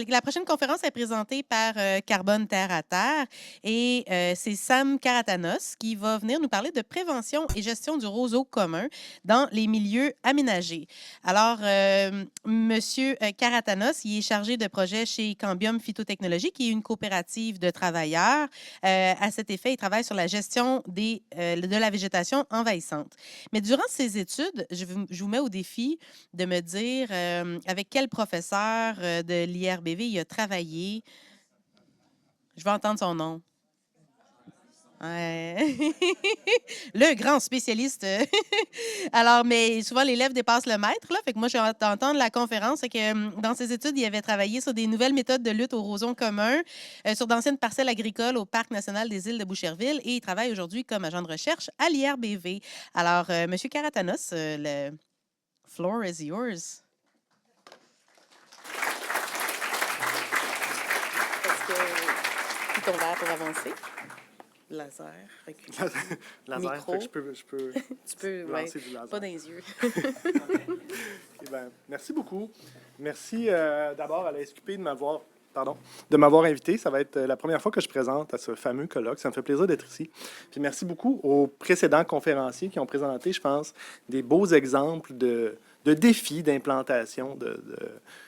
la prochaine conférence est présentée par Carbone Terre à Terre et c'est Sam Karatanos qui va venir nous parler de prévention et gestion du roseau commun dans les milieux aménagés. Alors, Monsieur Karatanos, il est chargé de projet chez Cambium Phytotechnologies, qui est une coopérative de travailleurs. À cet effet, il travaille sur la gestion de la végétation envahissante. Mais durant ses études, je vous mets au défi de me dire avec quel professeur de l'IRBV il a travaillé. Je vais entendre son nom. Ouais. Le grand spécialiste. Alors, mais souvent, l'élève dépasse le maître. Là, fait que moi, je vais entendre la conférence. C'est que dans ses études, il avait travaillé sur des nouvelles méthodes de lutte au roson commun, sur d'anciennes parcelles agricoles au Parc national des îles de Boucherville. Et il travaille aujourd'hui comme agent de recherche à l'IRBV. Alors, M. Karatanos, le floor is yours. Est-ce que ton verre pour avancer? Laser, recul. Laser, Micro. fait que je peux Tu peux, lancer du laser. pas dans les yeux. Eh ben, merci beaucoup. Merci d'abord à la SQP de m'avoir invité. Ça va être la première fois que je présente à ce fameux colloque. Ça me fait plaisir d'être ici. Puis merci beaucoup aux précédents conférenciers qui ont présenté, je pense, des beaux exemples de défis d'implantation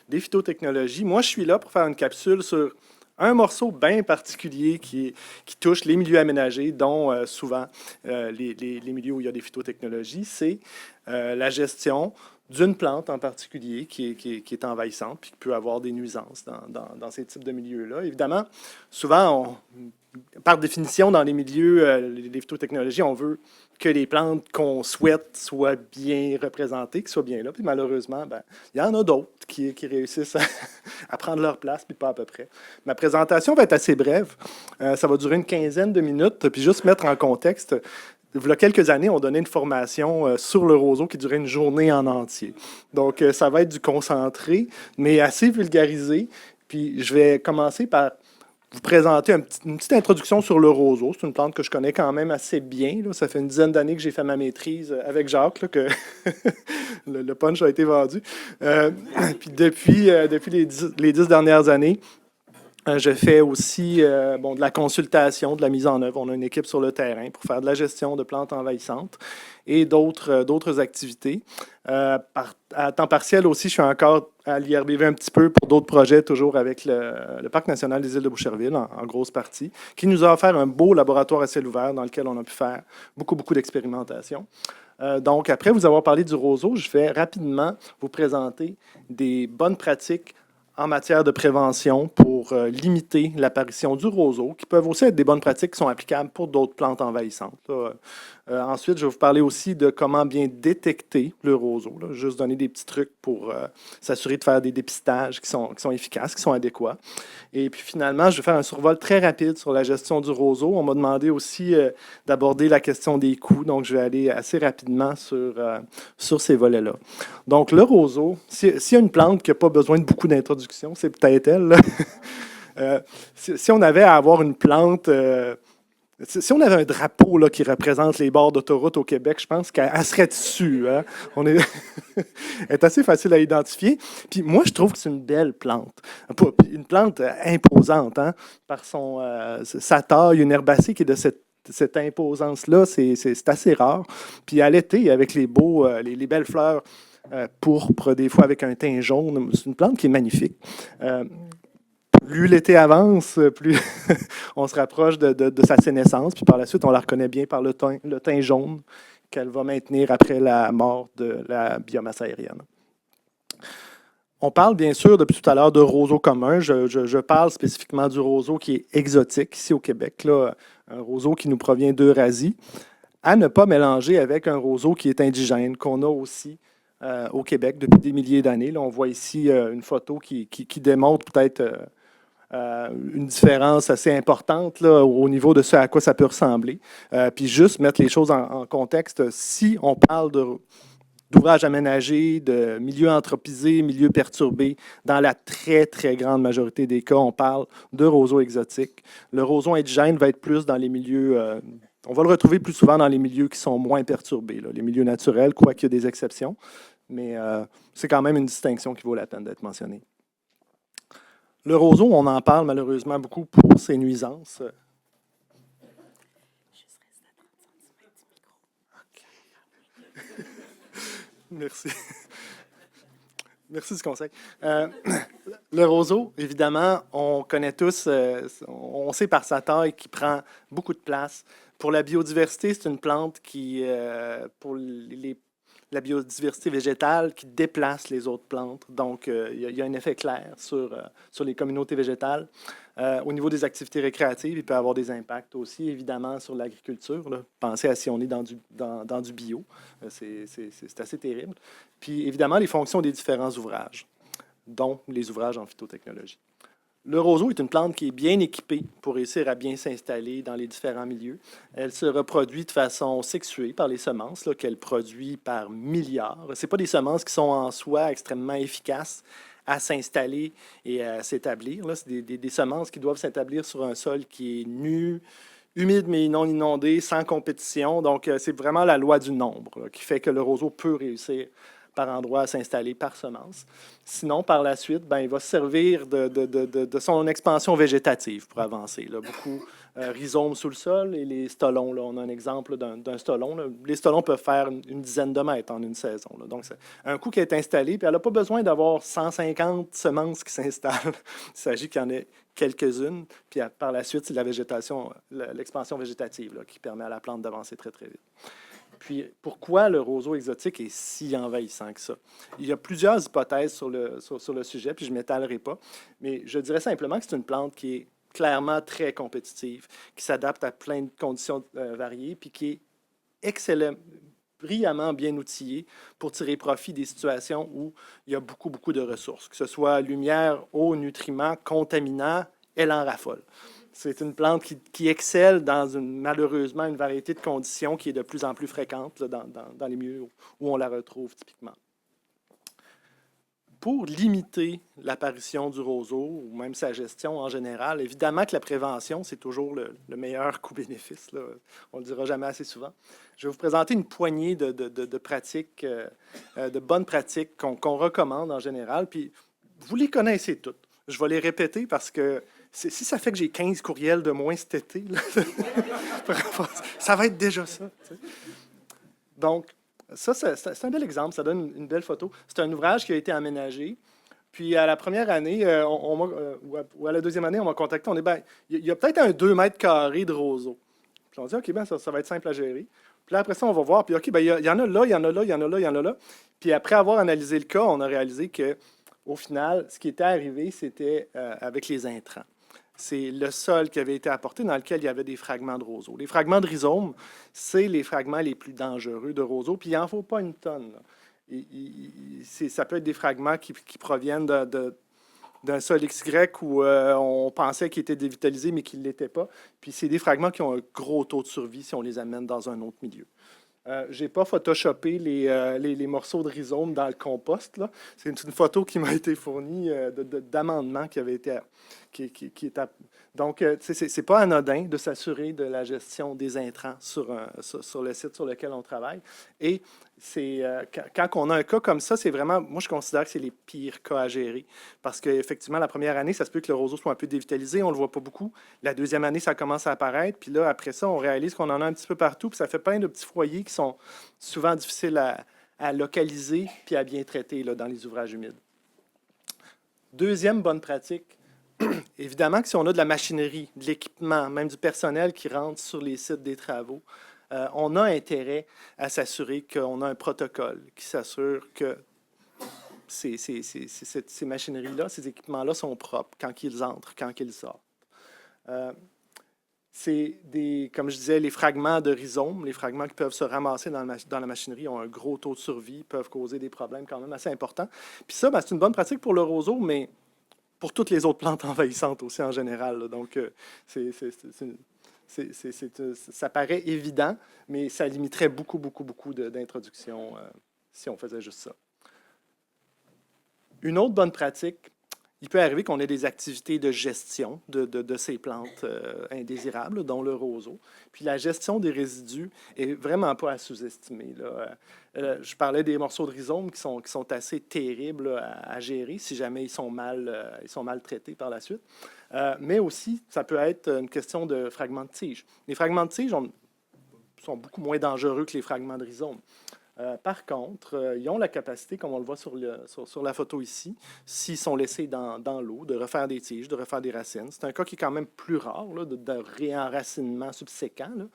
des phytotechnologies. Moi, je suis là pour faire une capsule sur un morceau bien particulier qui touche les milieux aménagés, dont souvent les milieux où il y a des phytotechnologies, c'est la gestion d'une plante en particulier qui est envahissante puis qui peut avoir des nuisances dans ces types de milieux-là. Évidemment, souvent, par définition, dans les milieux, les phytotechnologies, on veut que les plantes qu'on souhaite soient bien représentées, qu'ils soient bien là. Puis malheureusement, il y en a d'autres qui réussissent à prendre leur place, puis pas à peu près. Ma présentation va être assez brève. Ça va durer une quinzaine de minutes. Puis juste mettre en contexte, il y a quelques années, on donnait une formation sur le roseau qui durait une journée en entier. Donc, ça va être du concentré, mais assez vulgarisé. Puis je vais commencer par vous présenter une petite introduction sur le roseau. C'est une plante que je connais quand même assez bien. Là. Ça fait une dizaine d'années que j'ai fait ma maîtrise avec Jacques, là, que le punch a été vendu. Puis depuis les 10 dernières années, je fais aussi de la consultation, de la mise en œuvre. On a une équipe sur le terrain pour faire de la gestion de plantes envahissantes et d'autres activités. À temps partiel aussi, je suis encore à l'IRBV un petit peu pour d'autres projets, toujours avec le Parc national des îles de Boucherville, en grosse partie, qui nous a offert un beau laboratoire à ciel ouvert dans lequel on a pu faire beaucoup d'expérimentation. Donc, après vous avoir parlé du roseau, je vais rapidement vous présenter des bonnes pratiques en matière de prévention pour limiter l'apparition du roseau, qui peuvent aussi être des bonnes pratiques qui sont applicables pour d'autres plantes envahissantes. Ensuite, je vais vous parler aussi de comment bien détecter le roseau. Là. Juste donner des petits trucs pour s'assurer de faire des dépistages qui sont efficaces, qui sont adéquats. Et puis finalement, je vais faire un survol très rapide sur la gestion du roseau. On m'a demandé aussi d'aborder la question des coûts, donc je vais aller assez rapidement sur ces volets-là. Donc le roseau, s'il y a une plante qui n'a pas besoin de beaucoup d'introduction, c'est peut-être elle. Là. Si on avait à avoir une plante... si on avait un drapeau là, qui représente les bords d'autoroute au Québec, je pense qu'elle serait dessus. Hein? Elle est assez facile à identifier. Puis moi, je trouve que c'est une belle plante. Une plante imposante, hein? Par sa taille, une herbacée qui est de cette imposance-là, c'est assez rare. Puis à l'été, avec les belles fleurs pourpres, des fois avec un teint jaune, c'est une plante qui est magnifique. Plus l'été avance, plus on se rapproche de sa sénescence. Puis par la suite, on la reconnaît bien par le teint jaune qu'elle va maintenir après la mort de la biomasse aérienne. On parle bien sûr depuis tout à l'heure de roseau commun. Je parle spécifiquement du roseau qui est exotique ici au Québec, là, un roseau qui nous provient d'Eurasie, à ne pas mélanger avec un roseau qui est indigène, qu'on a aussi au Québec depuis des milliers d'années. Là, on voit ici une photo qui démontre peut-être... une différence assez importante là, au niveau de ce à quoi ça peut ressembler. Puis juste mettre les choses en contexte, si on parle d'ouvrages aménagés, de milieux anthropisés, milieux perturbés, dans la très, très grande majorité des cas, on parle de roseaux exotiques. Le roseau indigène va être plus dans les milieux... on va le retrouver plus souvent dans les milieux qui sont moins perturbés, là, les milieux naturels, quoiqu'il y ait des exceptions. Mais c'est quand même une distinction qui vaut la peine d'être mentionnée. Le roseau, on en parle malheureusement beaucoup pour ses nuisances. Merci. Merci du conseil. Le roseau, évidemment, on connaît tous, on sait par sa taille qu'il prend beaucoup de place. Pour la biodiversité, c'est une plante qui, pour la biodiversité végétale, qui déplace les autres plantes. Donc, il y a un effet clair sur les communautés végétales. Au niveau des activités récréatives, il peut avoir des impacts aussi, évidemment, sur l'agriculture. Là. Pensez à si on est dans du bio. C'est assez terrible. Puis, évidemment, les fonctions des différents ouvrages, dont les ouvrages en phytotechnologie. Le roseau est une plante qui est bien équipée pour réussir à bien s'installer dans les différents milieux. Elle se reproduit de façon sexuée par les semences qu'elle produit par milliards. Ce pas des semences qui sont en soi extrêmement efficaces à s'installer et à s'établir. C'est des semences qui doivent s'établir sur un sol qui est nu, humide mais non inondé, sans compétition. Donc, c'est vraiment la loi du nombre qui fait que le roseau peut réussir par endroit à s'installer par semence. Sinon, par la suite, ben, il va se servir de son expansion végétative pour avancer. Là. Beaucoup rhizomes sous le sol et les stolons. Là, on a un exemple d'un stolon. Là. Les stolons peuvent faire une dizaine de mètres en une saison. Là. Donc, c'est un coup qui est installé, puis elle n'a pas besoin d'avoir 150 semences qui s'installent. Il s'agit qu'il y en ait quelques-unes, puis par la suite, c'est la végétation, l'expansion végétative là, qui permet à la plante d'avancer très, très vite. Puis, pourquoi le roseau exotique est si envahissant que ça? Il y a plusieurs hypothèses sur le sujet, puis je ne m'étalerai pas, mais je dirais simplement que c'est une plante qui est clairement très compétitive, qui s'adapte à plein de conditions variées, puis qui est excellent, brillamment bien outillée pour tirer profit des situations où il y a beaucoup, beaucoup de ressources, que ce soit lumière, eau, nutriments, contaminants, elle en raffole. C'est une plante qui excelle dans malheureusement une variété de conditions qui est de plus en plus fréquente là, dans les milieux où on la retrouve typiquement. Pour limiter l'apparition du roseau ou même sa gestion en général, évidemment que la prévention, c'est toujours le meilleur coût-bénéfice. On ne le dira jamais assez souvent. Je vais vous présenter une poignée de pratiques, de bonnes pratiques qu'on recommande en général. Puis vous les connaissez toutes. Je vais les répéter parce que si ça fait que j'ai 15 courriels de moins cet été, là, ça va être déjà ça. Tu sais. Donc, ça, c'est un bel exemple, ça donne une belle photo. C'est un ouvrage qui a été aménagé. Puis à la première année, ou à la deuxième année, on m'a contacté. On dit, ben, il y a peut-être un 2 mètres carrés de roseau. Puis on dit, OK, ben, ça va être simple à gérer. Puis là, après ça, on va voir. Puis OK, ben, il y en a là, il y en a là, il y en a là, il y en a là. Puis après avoir analysé le cas, on a réalisé que au final, ce qui était arrivé, c'était avec les intrants. C'est le sol qui avait été apporté dans lequel il y avait des fragments de roseau. Les fragments de rhizome, c'est les fragments les plus dangereux de roseau, puis il n'en faut pas une tonne. Ça peut être des fragments qui proviennent d'un sol XY où on pensait qu'il était dévitalisé, mais qu'il ne l'était pas. Puis c'est des fragments qui ont un gros taux de survie si on les amène dans un autre milieu. Je n'ai pas photoshopé les morceaux de rhizome dans le compost. Là. C'est une photo qui m'a été fournie d'amendement qui avait été. Donc, ce n'est pas anodin de s'assurer de la gestion des intrants sur le site sur lequel on travaille. Et quand on a un cas comme ça, c'est vraiment, moi je considère que c'est les pires cas à gérer. Parce qu'effectivement, la première année, ça se peut que le roseau soit un peu dévitalisé, on ne le voit pas beaucoup. La deuxième année, ça commence à apparaître. Puis là, après ça, on réalise qu'on en a un petit peu partout. Puis ça fait plein de petits foyers qui sont souvent difficiles à localiser puis à bien traiter là, dans les ouvrages humides. Deuxième bonne pratique, évidemment que si on a de la machinerie, de l'équipement, même du personnel qui rentre sur les sites des travaux, on a intérêt à s'assurer qu'on a un protocole qui s'assure que ces machineries-là, ces équipements-là sont propres quand ils entrent, quand ils sortent. Comme je disais, les fragments de rhizome, les fragments qui peuvent se ramasser dans la machinerie ont un gros taux de survie, peuvent causer des problèmes quand même assez importants. Puis ça, ben, c'est une bonne pratique pour le roseau, mais pour toutes les autres plantes envahissantes aussi en général. Là. Donc, ça paraît évident, mais ça limiterait beaucoup, beaucoup, beaucoup d'introductions si on faisait juste ça. Une autre bonne pratique il peut arriver qu'on ait des activités de gestion de ces plantes indésirables, dont le roseau. Puis la gestion des résidus est vraiment pas à sous-estimer, là. Je parlais des morceaux de rhizome qui sont assez terribles là, à gérer si jamais ils sont mal traités par la suite. Mais aussi, ça peut être une question de fragments de tige. Les fragments de tige sont beaucoup moins dangereux que les fragments de rhizome. Par contre, ils ont la capacité, comme on le voit sur la photo ici, s'ils sont laissés dans l'eau, de refaire des tiges, de refaire des racines. C'est un cas qui est quand même plus rare, là, de réenracinement subséquent, là,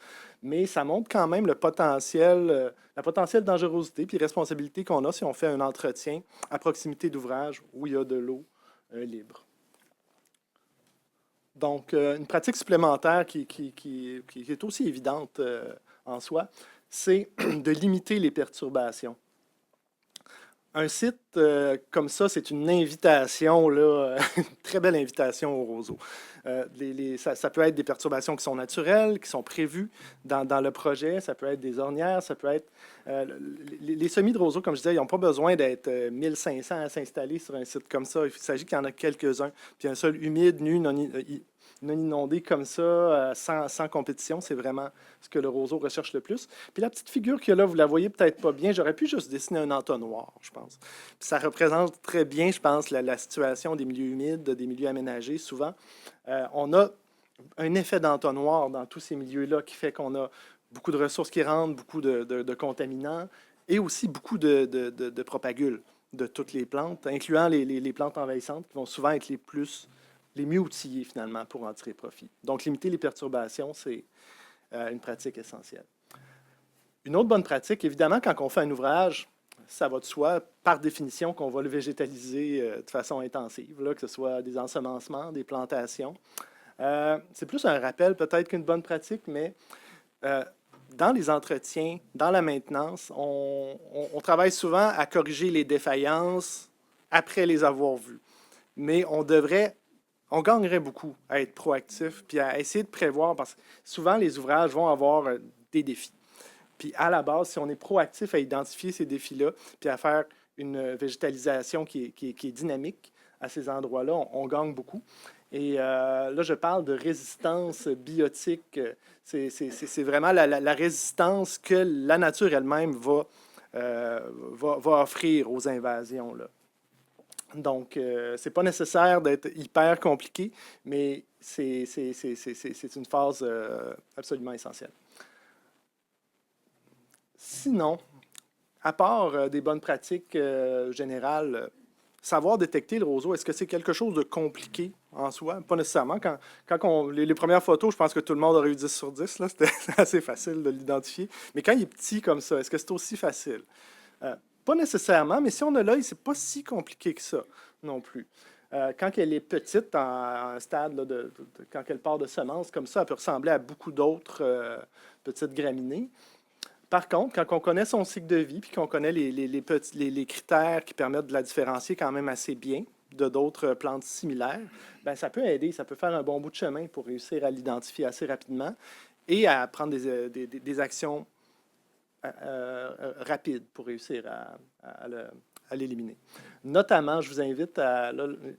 mais ça montre quand même le potentiel, la potentielle dangerosité et responsabilité qu'on a si on fait un entretien à proximité d'ouvrages où il y a de l'eau libre. Donc, une pratique supplémentaire qui est aussi évidente en soi, c'est de limiter les perturbations. Un site comme ça, c'est une invitation, là, une très belle invitation au roseau. Ça peut être des perturbations qui sont naturelles, qui sont prévues dans le projet, ça peut être des ornières, ça peut être... les semis de roseau, comme je disais, ils n'ont pas besoin d'être 1500 à s'installer sur un site comme ça. Il s'agit qu'il y en a quelques-uns. Puis un sol humide, nu, non inondé comme ça, sans compétition, c'est vraiment ce que le roseau recherche le plus. Puis la petite figure qu'il y a là, vous la voyez peut-être pas bien, j'aurais pu juste dessiner un entonnoir, je pense. Puis ça représente très bien, je pense, la situation des milieux humides, des milieux aménagés. Souvent, on a un effet d'entonnoir dans tous ces milieux-là qui fait qu'on a beaucoup de ressources qui rentrent, beaucoup de contaminants et aussi beaucoup de propagules de toutes les plantes, incluant les plantes envahissantes qui vont souvent être les mieux outillés finalement pour en tirer profit. Donc, limiter les perturbations, c'est une pratique essentielle. Une autre bonne pratique, évidemment, quand on fait un ouvrage, ça va de soi, par définition, qu'on va le végétaliser de façon intensive, là, que ce soit des ensemencements, des plantations. C'est plus un rappel peut-être qu'une bonne pratique, mais dans les entretiens, dans la maintenance, on travaille souvent à corriger les défaillances après les avoir vues. Mais on gagnerait beaucoup à être proactif puis à essayer de prévoir parce que souvent les ouvrages vont avoir des défis. Puis à la base, si on est proactif à identifier ces défis-là puis à faire une végétalisation qui est dynamique à ces endroits-là, on gagne beaucoup. Et là, je parle de résistance biotique. C'est vraiment la résistance que la nature elle-même va offrir aux invasions, là. Donc, ce n'est pas nécessaire d'être hyper compliqué, mais c'est une phase absolument essentielle. Sinon, à part des bonnes pratiques générales, savoir détecter le roseau, est-ce que c'est quelque chose de compliqué en soi? Pas nécessairement. Les premières photos, je pense que tout le monde aurait eu 10 sur 10. Là, c'était assez facile de l'identifier. Mais quand il est petit comme ça, est-ce que c'est aussi facile? Pas nécessairement, mais si on a l'œil, c'est pas si compliqué que ça non plus. Quand elle est petite, à un stade, là, quand elle part de semences comme ça, elle peut ressembler à beaucoup d'autres petites graminées. Par contre, quand on connaît son cycle de vie, puis qu'on connaît les critères qui permettent de la différencier quand même assez bien de d'autres plantes similaires, bien, ça peut aider, ça peut faire un bon bout de chemin pour réussir à l'identifier assez rapidement et à prendre des actions rapide pour réussir à l'éliminer. Notamment, je vous invite à...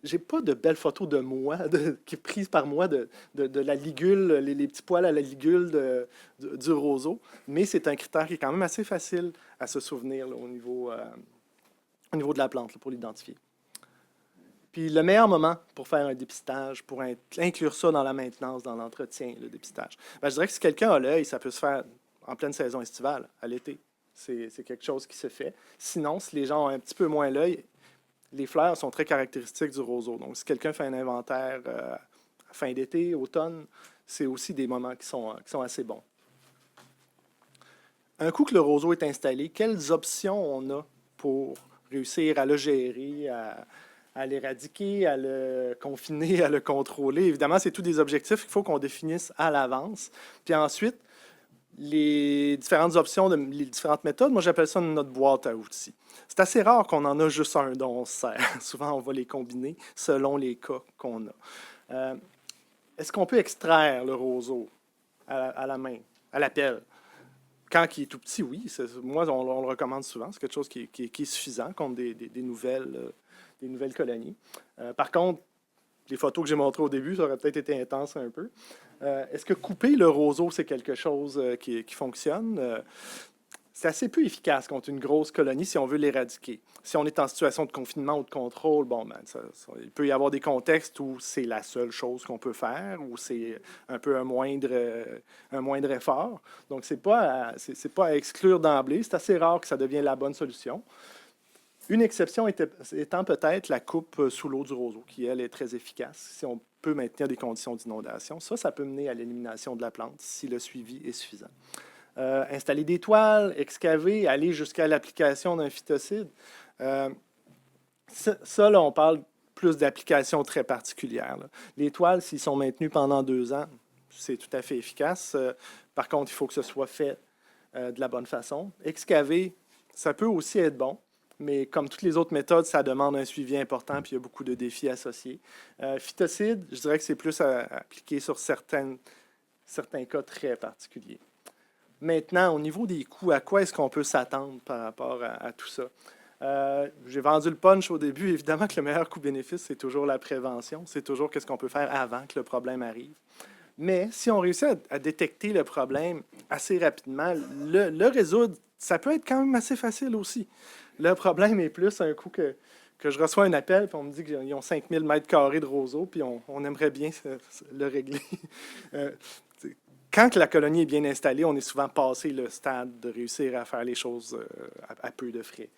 J'ai pas de belles photos de moi, qui est prise par moi de la ligule, les petits poils à la ligule du roseau, mais c'est un critère qui est quand même assez facile à se souvenir là, au niveau de la plante, là, pour l'identifier. Puis le meilleur moment pour faire un dépistage, pour inclure ça dans la maintenance, dans l'entretien, le dépistage, ben, je dirais que si quelqu'un a l'œil, ça peut se faire en pleine saison estivale, à l'été. C'est quelque chose qui se fait. Sinon, si les gens ont un petit peu moins l'œil, les fleurs sont très caractéristiques du roseau. Donc, si quelqu'un fait un inventaire fin d'été, automne, c'est aussi des moments qui sont assez bons. Un coup que le roseau est installé, quelles options on a pour réussir à le gérer, à l'éradiquer, à le confiner, à le contrôler? Évidemment, c'est tous des objectifs qu'il faut qu'on définisse à l'avance. Puis ensuite, les différentes options, les différentes méthodes, moi j'appelle ça notre boîte à outils. C'est assez rare qu'on en a juste un dont on se sert. Souvent, on va les combiner selon les cas qu'on a. Est-ce qu'on peut extraire le roseau à la main, à la pelle? Quand il est tout petit, oui. Moi, on le recommande souvent. C'est quelque chose qui est suffisant contre des nouvelles colonies. Par contre, les photos que j'ai montrées au début, ça aurait peut-être été intense un peu. Est-ce que couper le roseau, c'est quelque chose qui fonctionne? C'est assez peu efficace contre une grosse colonie si on veut l'éradiquer. Si on est en situation de confinement ou de contrôle, bon, ben, il peut y avoir des contextes où c'est la seule chose qu'on peut faire, où c'est un peu un moindre effort. Donc, c'est pas à exclure d'emblée. C'est assez rare que ça devienne la bonne solution. Une exception étant peut-être la coupe sous l'eau du roseau, qui, elle, est très efficace. Si on peut maintenir des conditions d'inondation, ça peut mener à l'élimination de la plante si le suivi est suffisant. Installer des toiles, excaver, aller jusqu'à l'application d'un phytocide. Ça, là, on parle plus d'applications très particulières. Là. Les toiles, s'ils sont maintenus pendant 2 ans, c'est tout à fait efficace. Par contre, il faut que ce soit fait de la bonne façon. Excaver, ça peut aussi être bon, mais comme toutes les autres méthodes, ça demande un suivi important, puis il y a beaucoup de défis associés. Phytocide, je dirais que c'est plus appliqué sur certains cas très particuliers. Maintenant, au niveau des coûts, à quoi est-ce qu'on peut s'attendre par rapport à tout ça? J'ai vendu le punch au début. Évidemment que le meilleur coût-bénéfice, c'est toujours la prévention. C'est toujours qu'est-ce qu'on peut faire avant que le problème arrive. Mais si on réussit à détecter le problème assez rapidement, le résoudre, ça peut être quand même assez facile aussi. Le problème est plus un coup que je reçois un appel, puis on me dit qu'ils ont 5000 mètres carrés de roseaux, puis on aimerait bien le régler. Quand la colonie est bien installée, on est souvent passé le stade de réussir à faire les choses à peu de frais.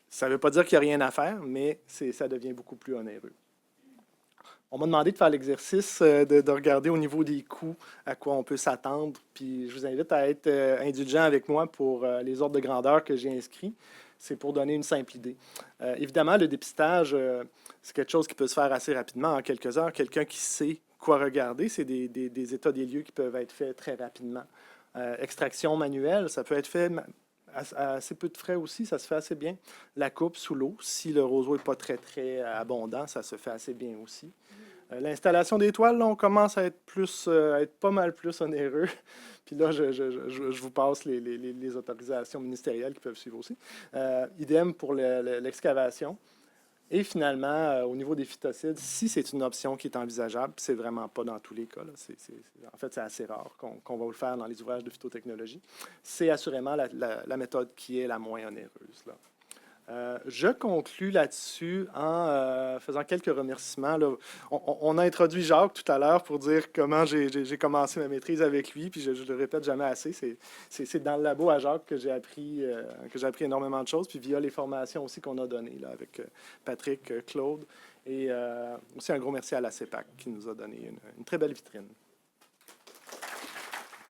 Ça ne veut pas dire qu'il n'y a rien à faire, mais ça devient beaucoup plus onéreux. On m'a demandé de faire l'exercice de regarder au niveau des coûts à quoi on peut s'attendre. Puis je vous invite à être indulgent avec moi pour les ordres de grandeur que j'ai inscrits. C'est pour donner une simple idée. Évidemment, le dépistage, c'est quelque chose qui peut se faire assez rapidement, en quelques heures. Quelqu'un qui sait quoi regarder, c'est des états des lieux qui peuvent être faits très rapidement. Extraction manuelle, ça peut être fait à assez peu de frais aussi, ça se fait assez bien. La coupe sous l'eau, si le roseau n'est pas très, très abondant, ça se fait assez bien aussi. L'installation des toiles, là, on commence à être pas mal plus onéreux. Puis là, je vous passe les autorisations ministérielles qui peuvent suivre aussi. Idem pour l'excavation. Et finalement, au niveau des phytocides, si c'est une option qui est envisageable, c'est vraiment pas dans tous les cas, là, en fait, c'est assez rare qu'on va le faire dans les ouvrages de phytoteknologie, c'est assurément la méthode qui est la moins onéreuse, là. Je conclus là-dessus en faisant quelques remerciements. Là. On a introduit Jacques tout à l'heure pour dire comment j'ai commencé ma maîtrise avec lui, puis je ne le répète jamais assez. C'est dans le labo à Jacques que j'ai appris énormément de choses, puis via les formations aussi qu'on a données là, avec Patrick, Claude, et aussi un gros merci à la CEPAC qui nous a donné une très belle vitrine.